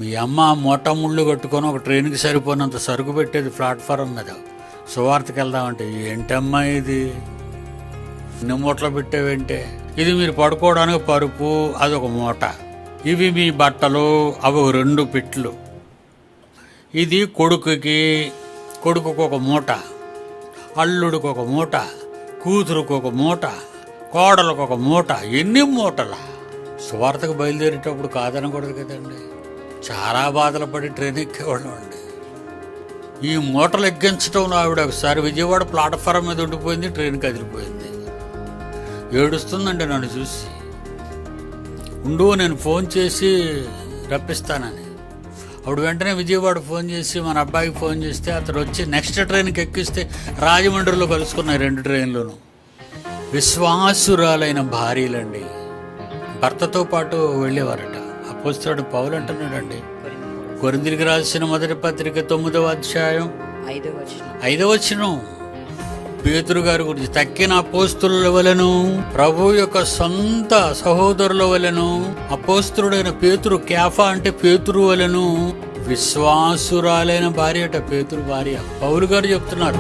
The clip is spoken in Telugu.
మీ అమ్మ మూట ముళ్ళు కట్టుకొని ఒక ట్రైన్కి సరిపోయినంత సరుకు పెట్టేది ప్లాట్ఫారం మీద. సువార్తకి వెళ్దామంటే ఏంటమ్మా ఇది, ఇన్ని మూటలు పెట్టేవేంటే, ఇది మీరు పడుకోవడానికి పరుపు, అదొక మూట, ఇవి మీ బట్టలు, అవి 2 పిట్లు, ఇది కొడుకుకి ఒక మూట, అల్లుడికి ఒక మూట, కూతురుకు ఒక మూట, కోడలకు ఒక మూట. ఎన్ని మూటల! సువార్తకు బయలుదేరేటప్పుడు కాదనకూడదు కదండి. చాలా బాధలు పడి ట్రైన్ ఎక్కేవాళ్ళం అండి. ఈ మూటలు ఎక్కించడంలో ఆవిడ ఒకసారి విజయవాడ ప్లాట్ఫారం మీద ఉండిపోయింది, ట్రైన్ కదిలిపోయింది. ఏడుస్తుందండి నన్ను చూసి. ఉండు, నేను ఫోన్ చేసి రప్పిస్తానని. అప్పుడు వెంటనే విజయవాడ ఫోన్ చేసి మన అబ్బాయికి ఫోన్ చేస్తే అతను వచ్చి నెక్స్ట్ ట్రైన్కి ఎక్కిస్తే రాజమండ్రిలో కలుసుకున్నాయి 2 ట్రైన్లోనూ. విశ్వాసురాలైన భార్యలండి భర్తతో పాటు వెళ్ళేవారట. అపోస్తలుడు పౌలు అంటున్నాడండి, కొరింథీయులకు రాసిన మొదటి పత్రిక 9వ అధ్యాయం 5వ వచనం, పేతురు గారి గురించి, తక్కిన అపోస్తలుల వలెను ప్రభు యొక్క సొంత సహోదరుల వలెను అపోస్తలుడైన పేతురు, కేఫా అంటే పేతురు వలెను విశ్వాసురాలైన భార్య అట. పేతురు భార్య. పౌలు గారు చెప్తున్నారు,